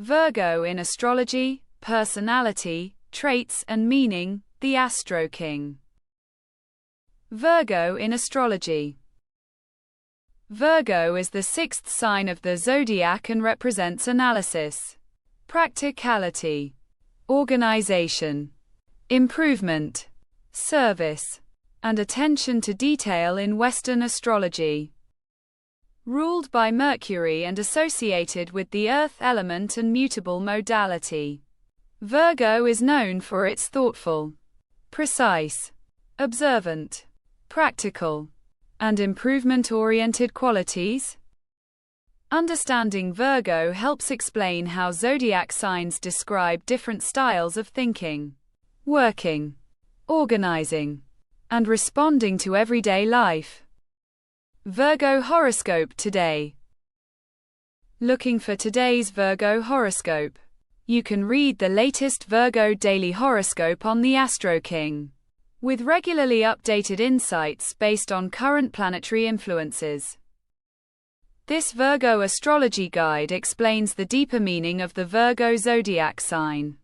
Virgo in astrology, personality, traits and meaning, the AstroKing. Virgo in astrology. Virgo is the sixth sign of the zodiac and represents analysis, practicality, organization, improvement, service, and attention to detail in Western astrology. Ruled by Mercury and associated with the earth element and mutable modality, Virgo is known for its thoughtful, precise, observant, practical, and improvement-oriented qualities. Understanding Virgo helps explain how zodiac signs describe different styles of thinking, working, organizing, and responding to everyday life. Virgo horoscope today. Looking for today's Virgo horoscope? You can read the latest Virgo daily horoscope on TheAstroKing, with regularly updated insights based on current planetary influences. This Virgo astrology guide explains the deeper meaning of the Virgo zodiac sign,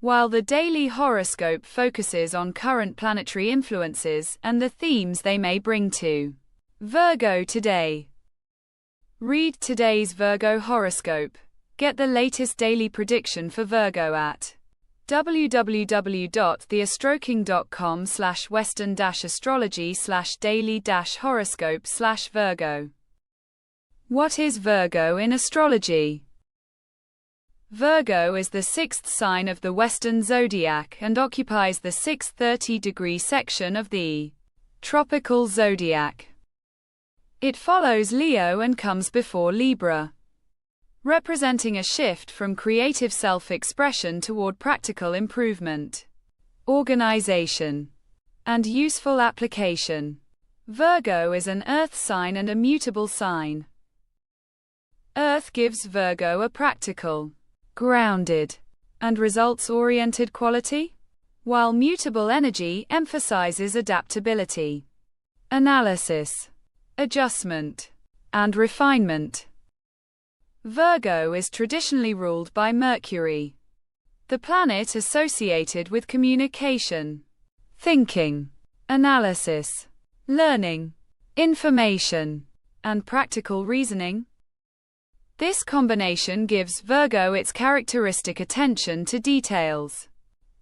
while the daily horoscope focuses on current planetary influences and the themes they may bring to Virgo today. Read today's Virgo horoscope. Get the latest daily prediction for Virgo at www.theastroking.com/western-astrology/daily-horoscope/Virgo. What is Virgo in astrology? Virgo is the sixth sign of the Western zodiac and occupies the 630-degree section of the tropical zodiac. It follows Leo and comes before Libra, representing a shift from creative self-expression toward practical improvement, organization, and useful application. Virgo is an earth sign and a mutable sign. Earth gives Virgo a practical, grounded, and results-oriented quality, while mutable energy emphasizes adaptability, analysis, adjustment, and refinement. Virgo is traditionally ruled by Mercury, the planet associated with communication, thinking, analysis, learning, information, and practical reasoning. This combination gives Virgo its characteristic attention to details,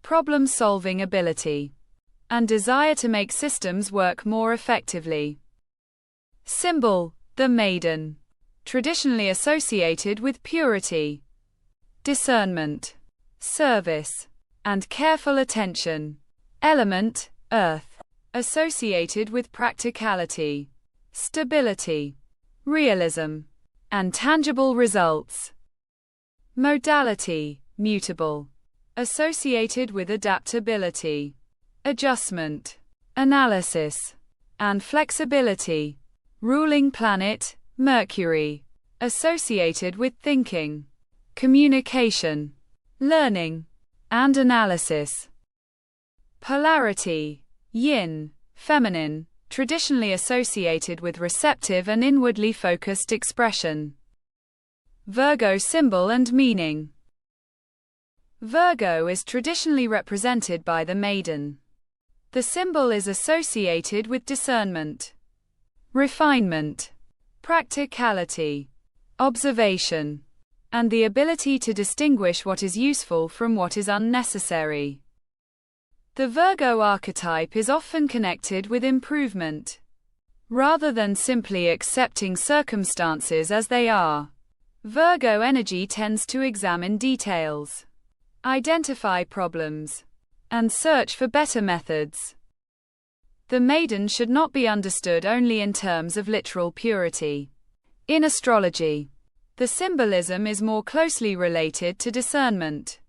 problem-solving ability, and desire to make systems work more effectively. Symbol: the maiden, traditionally associated with purity, discernment, service, and careful attention. Element: earth, associated with practicality, stability, realism, and tangible results. Modality: mutable, associated with adaptability, adjustment, analysis, and flexibility. Ruling planet: Mercury, associated with thinking, communication, learning, and analysis. Polarity: yin, feminine, traditionally associated with receptive and inwardly focused expression. Virgo symbol and meaning. Virgo is traditionally represented by the maiden. The symbol is associated with discernment, refinement, practicality, observation, and the ability to distinguish what is useful from what is unnecessary. The Virgo archetype is often connected with improvement, rather than simply accepting circumstances as they are. Virgo energy tends to examine details, identify problems, and search for better methods. The maiden should not be understood only in terms of literal purity. In astrology, the symbolism is more closely related to discernment,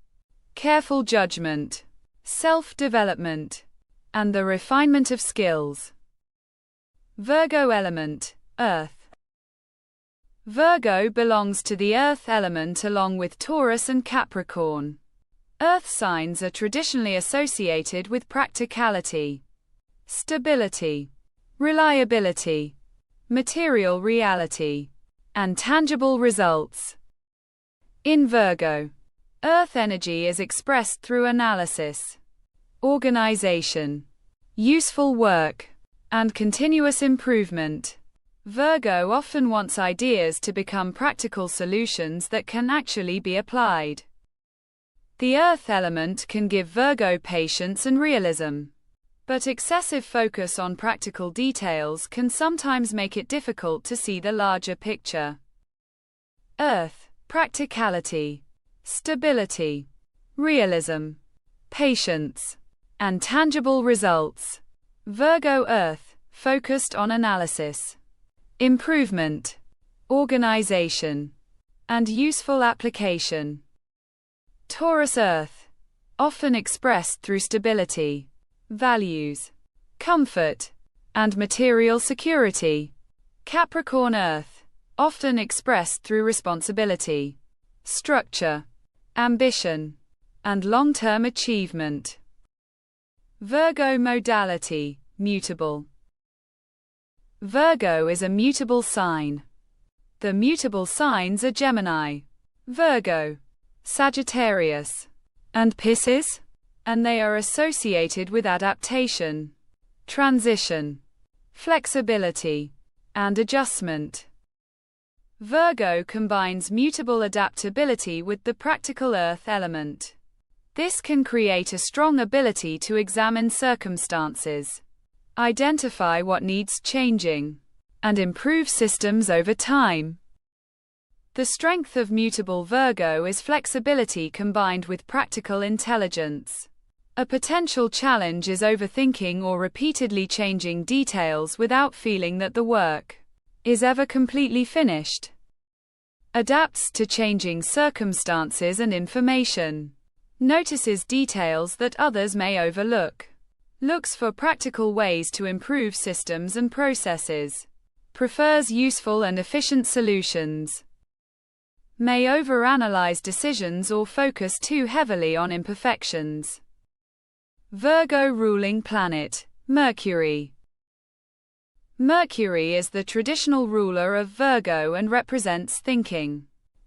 careful judgment, self-development, and the refinement of skills. Virgo element: earth. Virgo belongs to the earth element along with Taurus and Capricorn. Earth signs are traditionally associated with practicality, stability, reliability, material reality, and tangible results. In Virgo, Earth energy is expressed through analysis, organization, useful work, and continuous improvement. Virgo often wants ideas to become practical solutions that can actually be applied. The Earth element can give Virgo patience and realism, but excessive focus on practical details can sometimes make it difficult to see the larger picture. Earth, practicality, stability, realism, patience, and tangible results. Virgo Earth, focused on analysis, improvement, organization, and useful application. Taurus Earth, often expressed through stability, values, comfort, and material security. Capricorn Earth, often expressed through responsibility, structure, ambition, and long-term achievement. Virgo modality, mutable. Virgo is a mutable sign. The mutable signs are Gemini, Virgo, Sagittarius, and Pisces, and they are associated with adaptation, transition, flexibility, and adjustment. Virgo combines mutable adaptability with the practical earth element. This can create a strong ability to examine circumstances, identify what needs changing, and improve systems over time. The strength of mutable Virgo is flexibility combined with practical intelligence. A potential challenge is overthinking or repeatedly changing details without feeling that the work is ever completely finished. Adapts to changing circumstances and information. Notices details that others may overlook. Looks for practical ways to improve systems and processes. Prefers useful and efficient solutions. May overanalyze decisions or focus too heavily on imperfections. Virgo ruling planet, Mercury. Mercury is the traditional ruler of Virgo and represents thinking,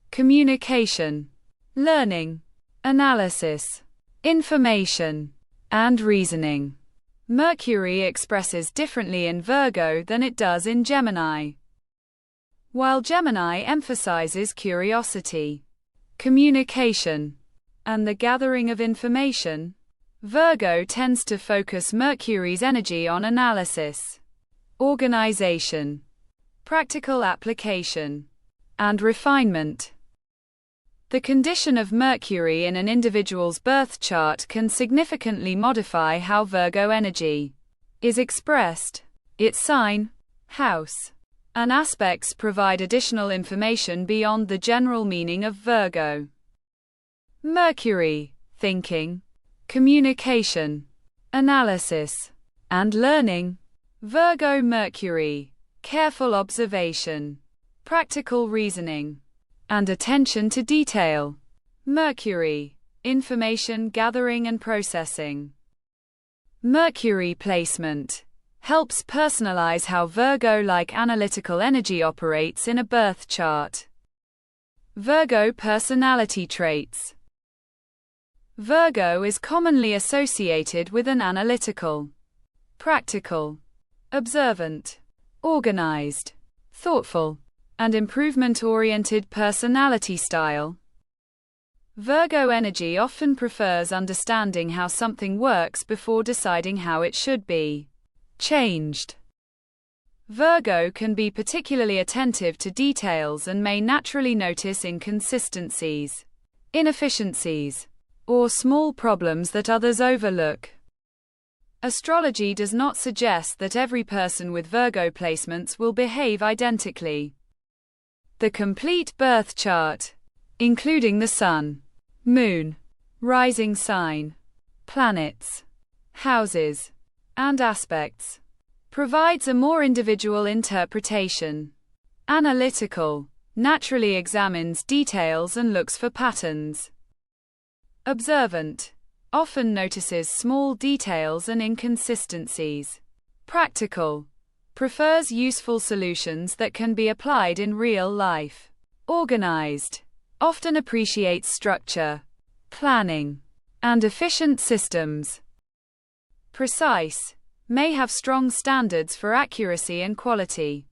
communication, learning, analysis, information, and reasoning. Mercury expresses differently in Virgo than it does in Gemini. While Gemini emphasizes curiosity, communication, and the gathering of information, Virgo tends to focus Mercury's energy on analysis, organization, practical application, and refinement. The condition of Mercury in an individual's birth chart can significantly modify how Virgo energy is expressed. Its sign, house, and aspects provide additional information beyond the general meaning of Virgo. Mercury, thinking, communication, analysis, and learning. Virgo Mercury, careful observation, practical reasoning, and attention to detail. Mercury, information gathering and processing. Mercury placement helps personalize how Virgo-like analytical energy operates in a birth chart. Virgo personality traits. Virgo is commonly associated with an analytical, practical, observant, organized, thoughtful, and improvement-oriented personality style. Virgo energy often prefers understanding how something works before deciding how it should be changed. Virgo can be particularly attentive to details and may naturally notice inconsistencies, inefficiencies, or small problems that others overlook. Astrology does not suggest that every person with Virgo placements will behave identically. The complete birth chart, including the sun, moon, rising sign, planets, houses, and aspects, provides a more individual interpretation. Analytical, naturally examines details and looks for patterns. Observant, often notices small details and inconsistencies. Practical, prefers useful solutions that can be applied in real life. Organized, often appreciates structure, planning, and efficient systems. Precise, may have strong standards for accuracy and quality.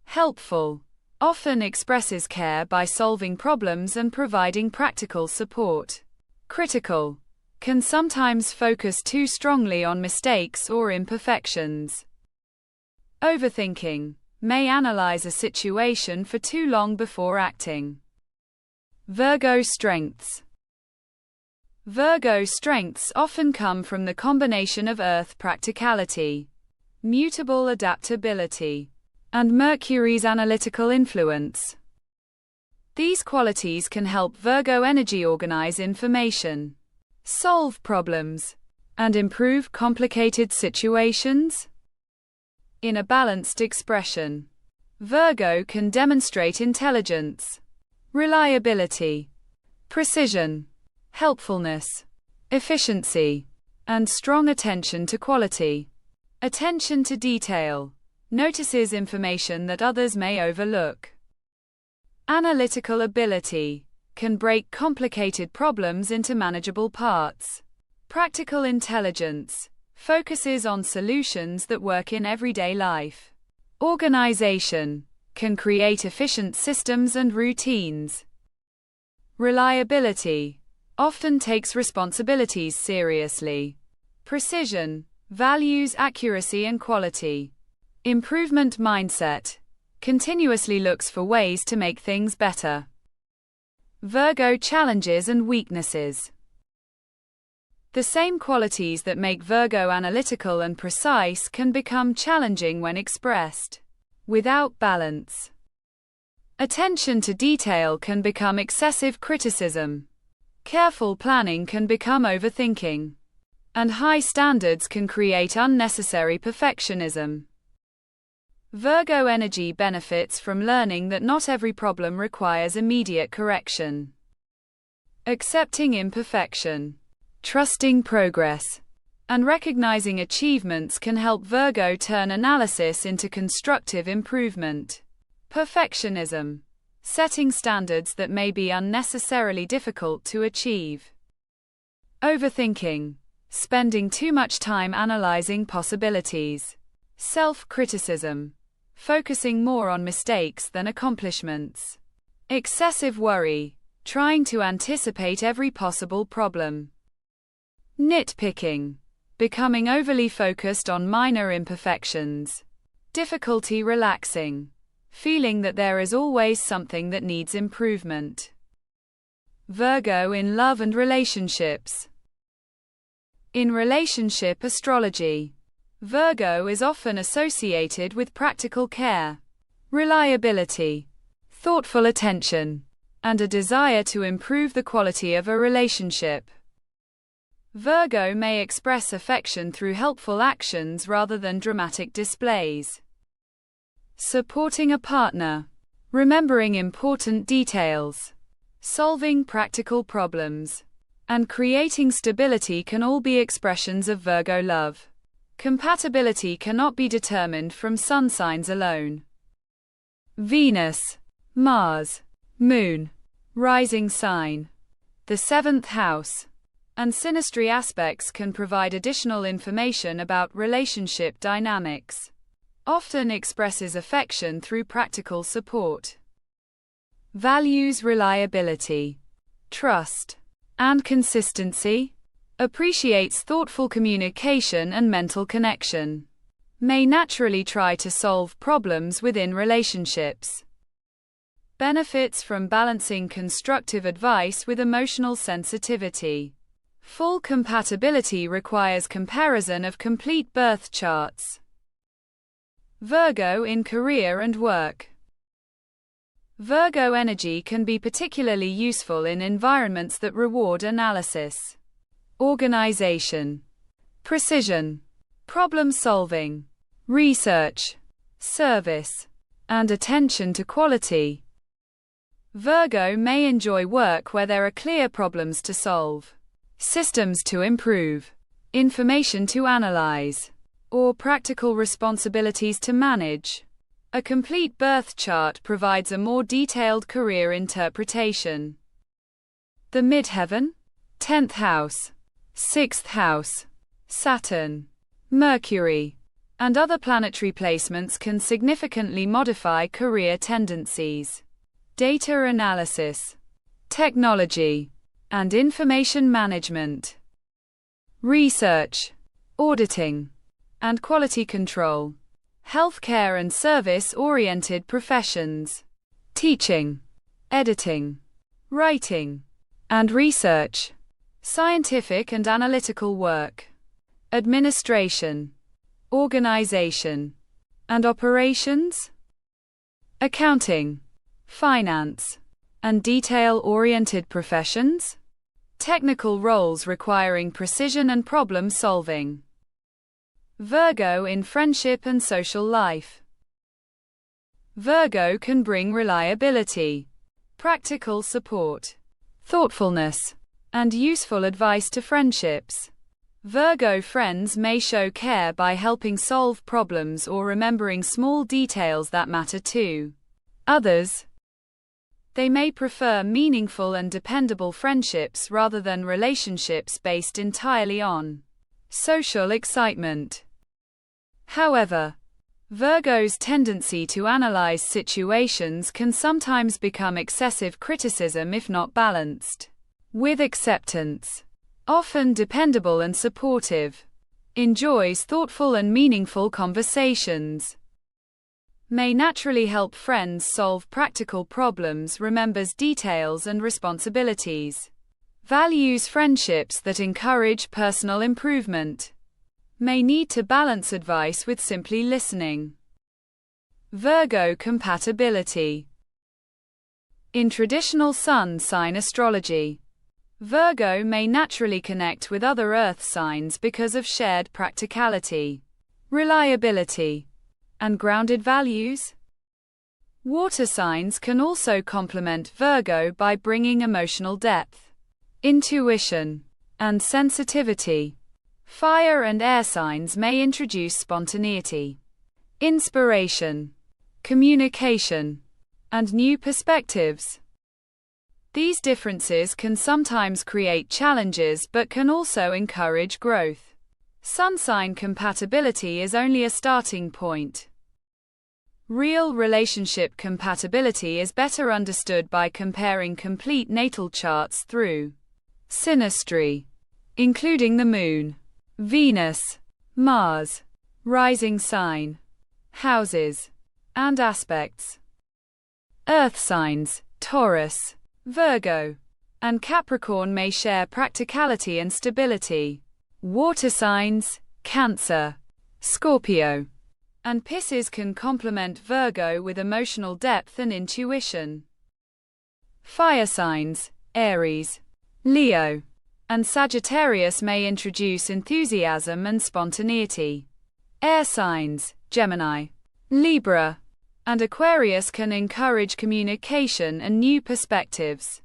Helpful, often expresses care by solving problems and providing practical support. Critical, can sometimes focus too strongly on mistakes or imperfections. Overthinking, may analyze a situation for too long before acting. Virgo strengths. Virgo strengths often come from the combination of Earth practicality, mutable adaptability, and Mercury's analytical influence. These qualities can help Virgo energy organize information, solve problems, and improve complicated situations. In a balanced expression, Virgo can demonstrate intelligence, reliability, precision, helpfulness, efficiency, and strong attention to quality. Attention to detail, notices information that others may overlook. Analytical ability, can break complicated problems into manageable parts. Practical intelligence, focuses on solutions that work in everyday life. Organization, can create efficient systems and routines. Reliability, often takes responsibilities seriously. Precision, values accuracy and quality. Improvement mindset, continuously looks for ways to make things better. Virgo challenges and weaknesses. The same qualities that make Virgo analytical and precise can become challenging when expressed without balance. Attention to detail can become excessive criticism. Careful planning can become overthinking. And high standards can create unnecessary perfectionism. Virgo energy benefits from learning that not every problem requires immediate correction. Accepting imperfection, trusting progress, and recognizing achievements can help Virgo turn analysis into constructive improvement. Perfectionism, setting standards that may be unnecessarily difficult to achieve. Overthinking, spending too much time analyzing possibilities. Self-criticism, focusing more on mistakes than accomplishments. Excessive worry, trying to anticipate every possible problem. Nitpicking, becoming overly focused on minor imperfections. Difficulty relaxing, feeling that there is always something that needs improvement. Virgo in love and relationships. In relationship astrology, Virgo is often associated with practical care, reliability, thoughtful attention, and a desire to improve the quality of a relationship. Virgo may express affection through helpful actions rather than dramatic displays. Supporting a partner, remembering important details, solving practical problems, and creating stability can all be expressions of Virgo love. Compatibility cannot be determined from sun signs alone. Venus, Mars, Moon, rising sign, the 7th house, and synastry aspects can provide additional information about relationship dynamics. Often expresses affection through practical support. Values reliability, trust, and consistency. Appreciates thoughtful communication and mental connection. May naturally try to solve problems within relationships. Benefits from balancing constructive advice with emotional sensitivity. Full compatibility requires comparison of complete birth charts. Virgo in career and work. Virgo energy can be particularly useful in environments that reward analysis, organization, precision, problem solving, research, service, and attention to quality. Virgo may enjoy work where there are clear problems to solve, systems to improve, information to analyze, or practical responsibilities to manage. A complete birth chart provides a more detailed career interpretation. the midheaven, 10th house, 6th house, Saturn, Mercury, and other planetary placements can significantly modify career tendencies. Data analysis, technology, and information management, research, auditing, and quality control, healthcare and service-oriented professions, teaching, editing, writing, and research, scientific and analytical work, administration, organization, and operations, accounting, finance, and detail-oriented professions, technical roles requiring precision and problem-solving. Virgo in friendship and social life. Virgo can bring reliability, practical support, thoughtfulness, and useful advice to friendships. Virgo friends may show care by helping solve problems or remembering small details that matter to others. They may prefer meaningful and dependable friendships rather than relationships based entirely on social excitement. However, Virgo's tendency to analyze situations can sometimes become excessive criticism if not balanced with acceptance. Often dependable and supportive, enjoys thoughtful and meaningful conversations, may naturally help friends solve practical problems, remembers details and responsibilities, values friendships that encourage personal improvement, may need to balance advice with simply listening. Virgo compatibility. In traditional sun sign astrology, Virgo may naturally connect with other Earth signs because of shared practicality, reliability, and grounded values. Water signs can also complement Virgo by bringing emotional depth, intuition, and sensitivity. Fire and air signs may introduce spontaneity, inspiration, communication, and new perspectives. These differences can sometimes create challenges but can also encourage growth. Sun sign compatibility is only a starting point. Real relationship compatibility is better understood by comparing complete natal charts through synastry, including the Moon, Venus, Mars, rising sign, houses, and aspects. Earth signs, Taurus, Virgo, and Capricorn may share practicality and stability. Water signs, Cancer, Scorpio, and Pisces can complement Virgo with emotional depth and intuition. Fire signs, Aries, Leo, and Sagittarius may introduce enthusiasm and spontaneity. Air signs, Gemini, Libra, and Aquarius can encourage communication and new perspectives.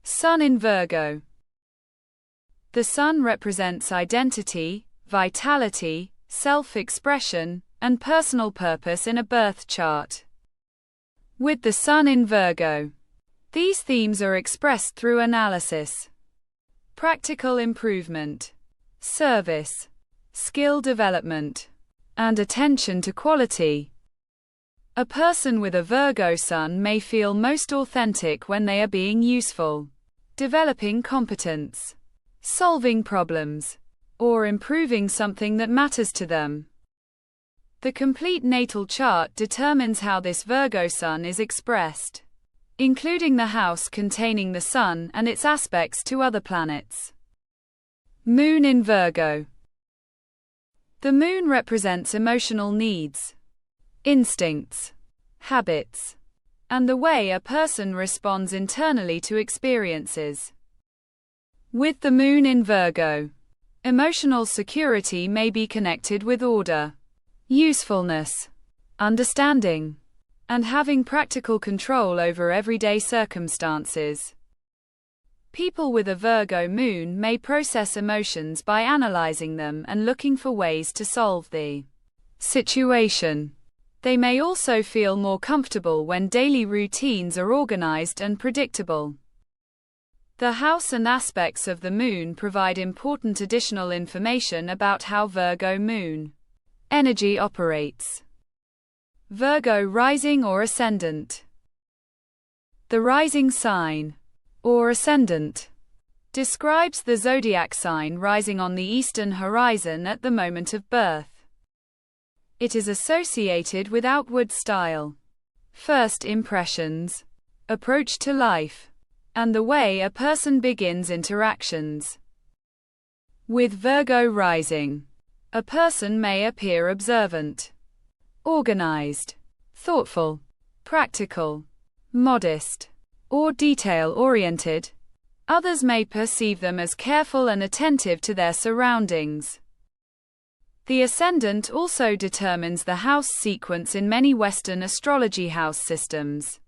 Sun in Virgo. The Sun represents identity, vitality, self-expression, and personal purpose in a birth chart. With the Sun in Virgo, these themes are expressed through analysis, practical improvement, service, skill development, and attention to quality. A person with a Virgo Sun may feel most authentic when they are being useful, developing competence, solving problems, or improving something that matters to them. The complete natal chart determines how this Virgo Sun is expressed, including the house containing the Sun and its aspects to other planets. Moon in Virgo. The Moon represents emotional needs, instincts, habits, and the way a person responds internally to experiences. With the Moon in Virgo, emotional security may be connected with order, usefulness, understanding, and having practical control over everyday circumstances. People with a Virgo Moon may process emotions by analyzing them and looking for ways to solve the situation. They may also feel more comfortable when daily routines are organized and predictable. The house and aspects of the moon provide important additional information about how Virgo moon energy operates. Virgo rising or ascendant. The rising sign, or ascendant, describes the zodiac sign rising on the eastern horizon at the moment of birth. It is associated with outward style, first impressions, approach to life, and the way a person begins interactions. With Virgo rising, a person may appear observant, organized, thoughtful, practical, modest, or detail-oriented. Others may perceive them as careful and attentive to their surroundings. The ascendant also determines the house sequence in many Western astrology house systems,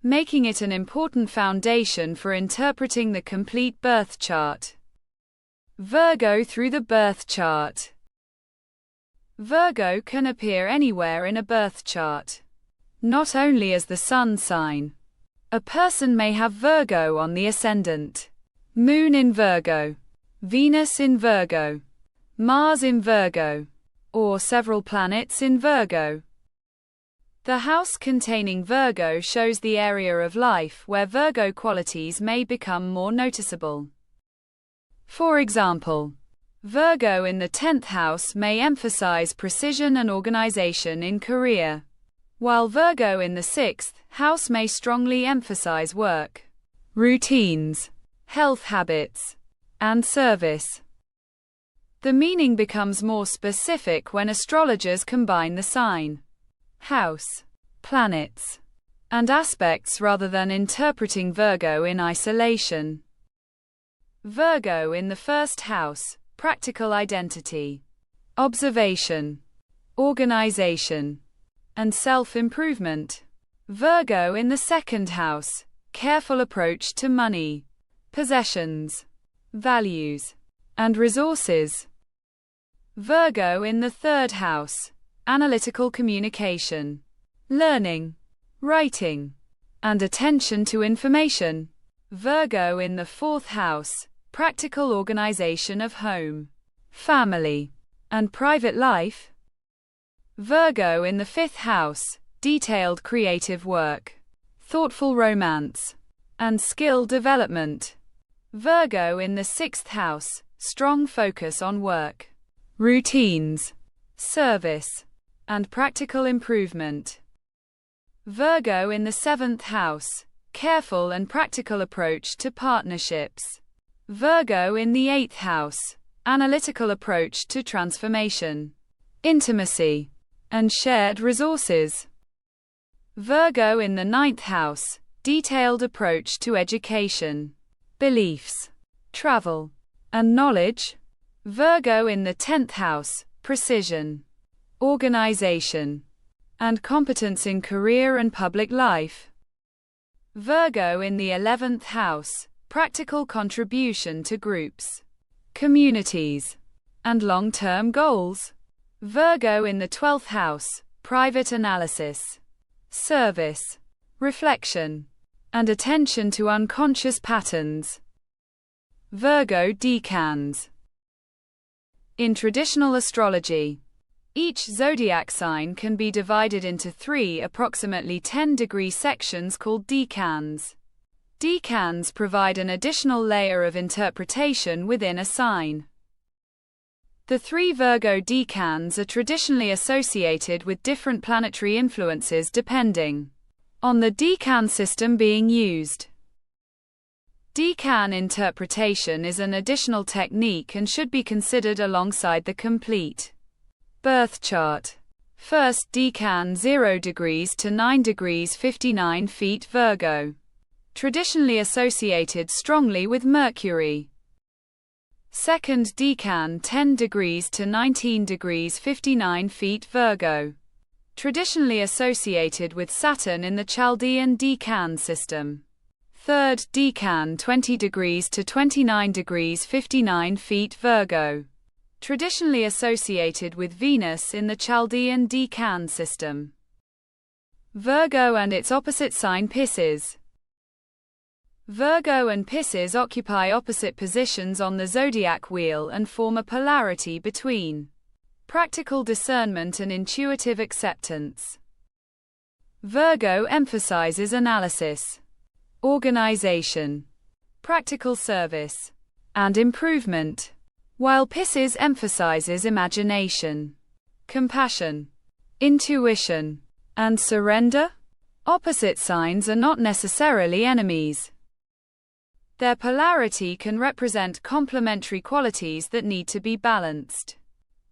making it an important foundation for interpreting the complete birth chart. Virgo through the birth chart. Virgo can appear anywhere in a birth chart, not only as the sun sign. A person may have Virgo on the ascendant, Moon in Virgo, Venus in Virgo, Mars in Virgo, or several planets in Virgo. The house containing Virgo shows the area of life where Virgo qualities may become more noticeable. For example, Virgo in the 10th house may emphasize precision and organization in career, while Virgo in the 6th house may strongly emphasize work, routines, health habits, and service. The meaning becomes more specific when astrologers combine the sign, house, planets, and aspects rather than interpreting Virgo in isolation. Virgo in the 1st house, practical identity, observation, organization, and self-improvement. Virgo in the 2nd house, careful approach to money, possessions, values, and resources. Virgo in the 3rd house, analytical communication, learning, writing, and attention to information. Virgo in the 4th house, practical organization of home, family, and private life. Virgo in the 5th house, detailed creative work, thoughtful romance, and skill development. Virgo in the 6th house, strong focus on work, routines, service, and practical improvement. Virgo in the 7th house, careful and practical approach to partnerships. Virgo in the 8th house, analytical approach to transformation, intimacy, and shared resources. Virgo in the 9th house, detailed approach to education, beliefs, travel, and knowledge. Virgo in the 10th house, precision, organization, and competence in career and public life. Virgo in the 11th house, practical contribution to groups, communities, and long-term goals. Virgo in the 12th house, private analysis, service, reflection, and attention to unconscious patterns. Virgo decans. In traditional astrology, each zodiac sign can be divided into 3 approximately 10-degree sections called decans. Decans provide an additional layer of interpretation within a sign. The 3 Virgo decans are traditionally associated with different planetary influences depending on the decan system being used. Decan interpretation is an additional technique and should be considered alongside the complete birth chart. First decan 0 degrees to 9 degrees 59 feet Virgo, traditionally associated strongly with Mercury. Second decan 10 degrees to 19 degrees 59 feet Virgo, traditionally associated with Saturn in the Chaldean decan system. Third decan 20 degrees to 29 degrees 59 feet Virgo, traditionally associated with Venus in the Chaldean decan system. Virgo and its opposite sign Pisces. Virgo and Pisces occupy opposite positions on the zodiac wheel and form a polarity between practical discernment and intuitive acceptance. Virgo emphasizes analysis, organization, practical service, and improvement, while Pisces emphasizes imagination, compassion, intuition, and surrender. Opposite signs are not necessarily enemies. Their polarity can represent complementary qualities that need to be balanced.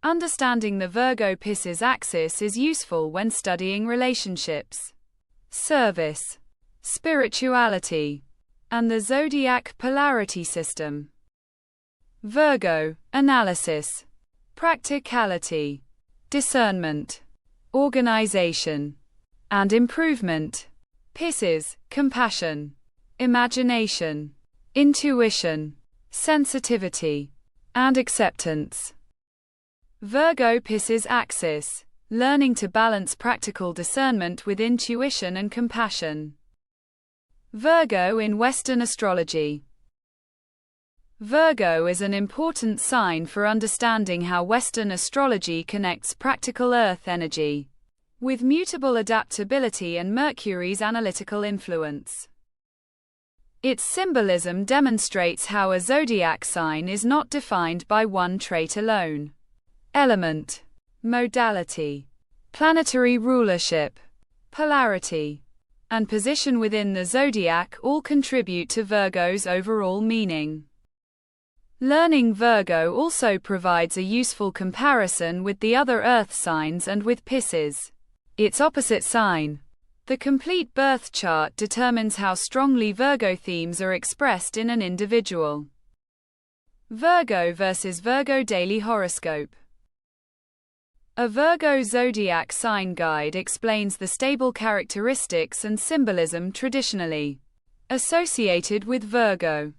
Understanding the Virgo-Pisces axis is useful when studying relationships, service, spirituality, and the zodiac polarity system. Virgo, analysis, practicality, discernment, organization, and improvement. Pisces, compassion, imagination, intuition, sensitivity, and acceptance. Virgo Pisces axis, learning to balance practical discernment with intuition and compassion. Virgo in Western astrology. Virgo is an important sign for understanding how Western astrology connects practical Earth energy with mutable adaptability and Mercury's analytical influence. Its symbolism demonstrates how a zodiac sign is not defined by one trait alone. Element, modality, planetary rulership, polarity, and position within the zodiac all contribute to Virgo's overall meaning. Learning Virgo also provides a useful comparison with the other Earth signs and with Pisces, its opposite sign. The complete birth chart determines how strongly Virgo themes are expressed in an individual. Virgo versus Virgo Daily Horoscope. A Virgo zodiac sign guide explains the stable characteristics and symbolism traditionally associated with Virgo.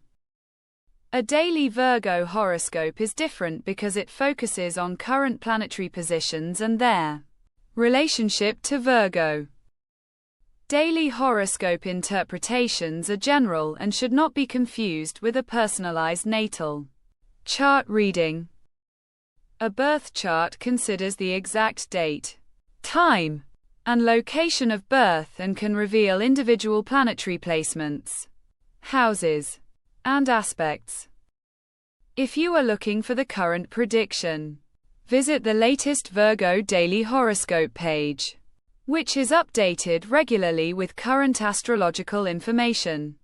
A daily Virgo horoscope is different because it focuses on current planetary positions and their relationship to Virgo. Daily horoscope interpretations are general and should not be confused with a personalized natal chart reading. A birth chart considers the exact date, time, and location of birth and can reveal individual planetary placements, houses, and aspects. If you are looking for the current prediction, visit the latest Virgo Daily Horoscope page, which is updated regularly with current astrological information.